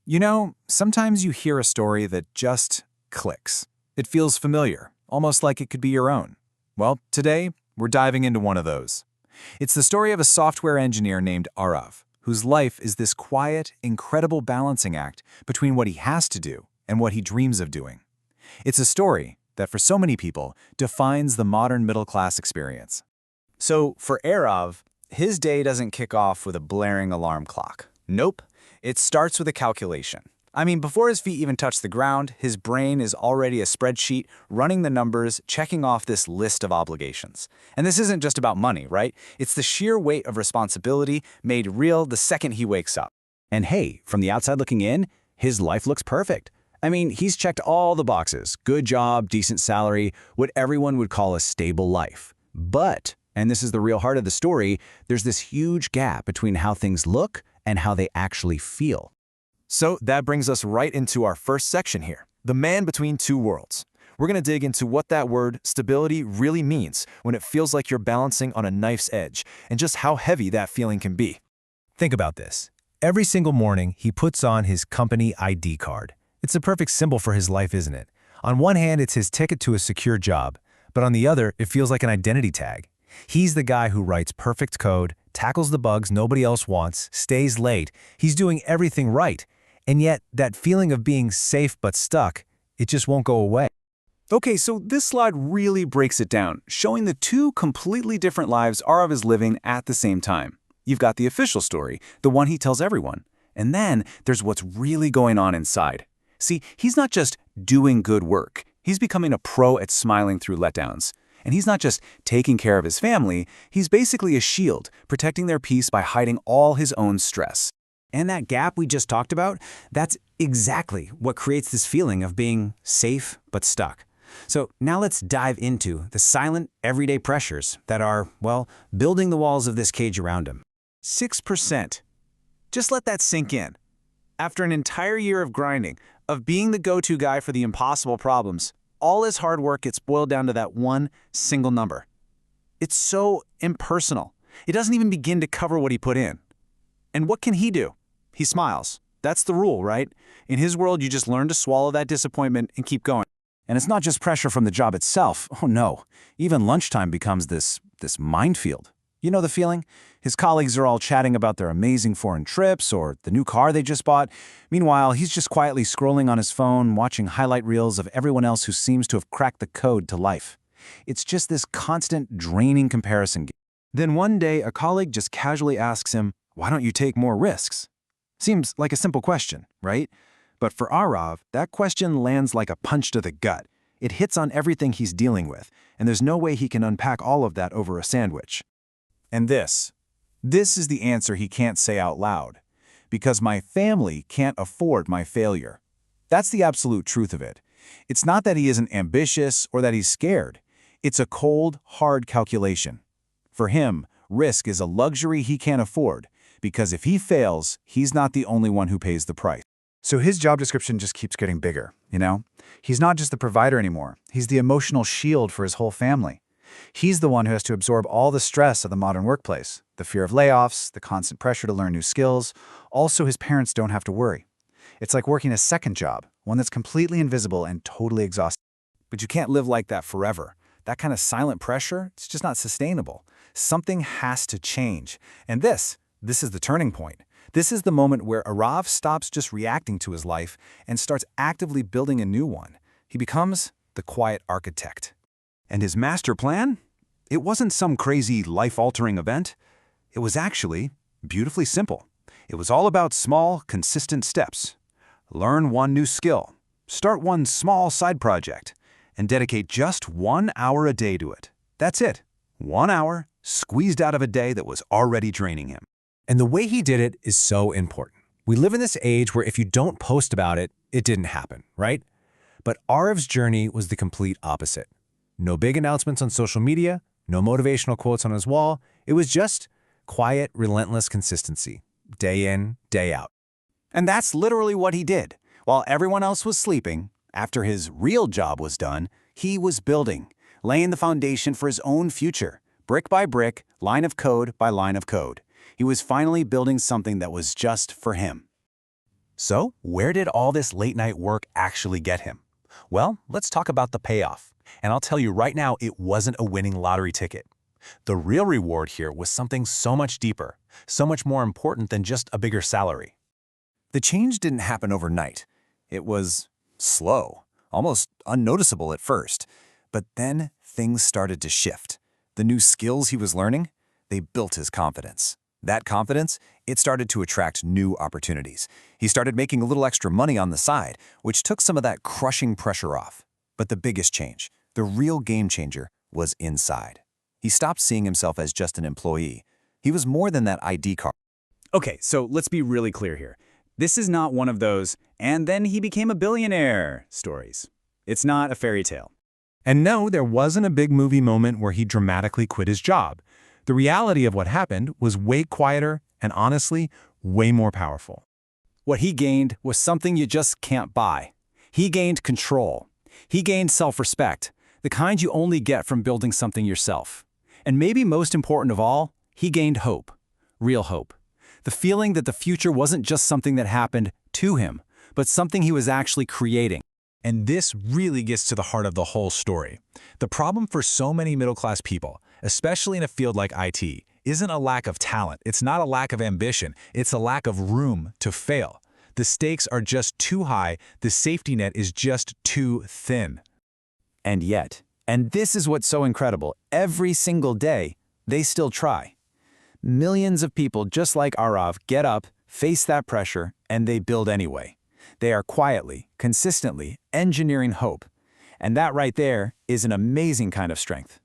You know, sometimes you hear a story that just clicks. It feels familiar, almost like it could be your own. Well, today, we're diving into one of those. It's the story of a software engineer named Arav, whose life is this quiet, incredible balancing act between what he has to do and what he dreams of doing. It's a story that, for so many people, defines the modern middle-class experience. So for Arav, his day doesn't kick off with a blaring alarm clock. Nope, it starts with a calculation. I mean, before his feet even touch the ground, his brain is already a spreadsheet, running the numbers, checking off this list of obligations. And this isn't just about money, right? It's the sheer weight of responsibility made real the second he wakes up. And hey, from the outside looking in, his life looks perfect. I mean, he's checked all the boxes: good job, decent salary, what everyone would call a stable life. But, and this is the real heart of the story, there's this huge gap between how things look and how they actually feel. So that brings us right into our first section here, the man between two worlds. We're going to dig into what that word, stability, really means when it feels like you're balancing on a knife's edge, and just how heavy that feeling can be. Think about this. Every single morning, he puts on his company ID card. It's a perfect symbol for his life, isn't it? On one hand, it's his ticket to a secure job, but on the other, it feels like an identity tag. He's the guy who writes perfect code, tackles the bugs nobody else wants, stays late. He's doing everything right. And yet, that feeling of being safe but stuck, it just won't go away. Okay, so this slide really breaks it down, showing the two completely different lives Arav is living at the same time. You've got the official story, the one he tells everyone. And then there's what's really going on inside. See, he's not just doing good work. He's becoming a pro at smiling through letdowns. And he's not just taking care of his family, he's basically a shield, protecting their peace by hiding all his own stress. And that gap we just talked about, that's exactly what creates this feeling of being safe but stuck. So now let's dive into the silent, everyday pressures that are, well, building the walls of this cage around him. 6%. Just let that sink in. After an entire year of grinding, of being the go-to guy for the impossible problems, all his hard work gets boiled down to that one single number. It's so impersonal. It doesn't even begin to cover what he put in. And what can he do? He smiles. That's the rule, right? In his world, you just learn to swallow that disappointment and keep going. And it's not just pressure from the job itself. Oh no, even lunchtime becomes this minefield. You know the feeling? His colleagues are all chatting about their amazing foreign trips or the new car they just bought. Meanwhile, he's just quietly scrolling on his phone, watching highlight reels of everyone else who seems to have cracked the code to life. It's just this constant, draining comparison game. Then one day, a colleague just casually asks him, "Why don't you take more risks?" Seems like a simple question, right? But for Arav, that question lands like a punch to the gut. It hits on everything he's dealing with, and there's no way he can unpack all of that over a sandwich. And this is the answer he can't say out loud. Because my family can't afford my failure. That's the absolute truth of it. It's not that he isn't ambitious or that he's scared. It's a cold, hard calculation. For him, risk is a luxury he can't afford, because if he fails, he's not the only one who pays the price. So his job description just keeps getting bigger, you know? He's not just the provider anymore. He's the emotional shield for his whole family. He's the one who has to absorb all the stress of the modern workplace, the fear of layoffs, the constant pressure to learn new skills. Also, his parents don't have to worry. It's like working a second job, one that's completely invisible and totally exhausting. But you can't live like that forever. That kind of silent pressure, it's just not sustainable. Something has to change. And this is the turning point. This is the moment where Arav stops just reacting to his life and starts actively building a new one. He becomes the quiet architect. And his master plan? It wasn't some crazy, life-altering event. It was actually beautifully simple. It was all about small, consistent steps. Learn one new skill, start one small side project, and dedicate just 1 hour a day to it. That's it. 1 hour, squeezed out of a day that was already draining him. And the way he did it is so important. We live in this age where if you don't post about it, it didn't happen, right? But Arav's journey was the complete opposite. No big announcements on social media, no motivational quotes on his wall. It was just quiet, relentless consistency, day in, day out. And that's literally what he did. While everyone else was sleeping, after his real job was done, he was building, laying the foundation for his own future, brick by brick, line of code by line of code. He was finally building something that was just for him. So, where did all this late-night work actually get him? Well, let's talk about the payoff. And I'll tell you right now, it wasn't a winning lottery ticket. The real reward here was something so much deeper, so much more important than just a bigger salary. The change didn't happen overnight. It was slow, almost unnoticeable at first. But then things started to shift. The new skills he was learning, they built his confidence. That confidence, it started to attract new opportunities. He started making a little extra money on the side, which took some of that crushing pressure off. But the biggest change, the real game changer, was inside. He stopped seeing himself as just an employee. He was more than that ID card. Okay, so let's be really clear here. This is not one of those, and then he became a billionaire stories. It's not a fairy tale. And no, there wasn't a big movie moment where he dramatically quit his job. The reality of what happened was way quieter and honestly, way more powerful. What he gained was something you just can't buy. He gained control. He gained self-respect, the kind you only get from building something yourself. And maybe most important of all, he gained hope. Real hope. The feeling that the future wasn't just something that happened to him, but something he was actually creating. And this really gets to the heart of the whole story. The problem for so many middle-class people, especially in a field like IT, isn't a lack of talent. It's not a lack of ambition. It's a lack of room to fail. The stakes are just too high. The safety net is just too thin. And yet, and this is what's so incredible, every single day, they still try. Millions of people just like Arav get up, face that pressure, and they build anyway. They are quietly, consistently engineering hope. And that right there is an amazing kind of strength.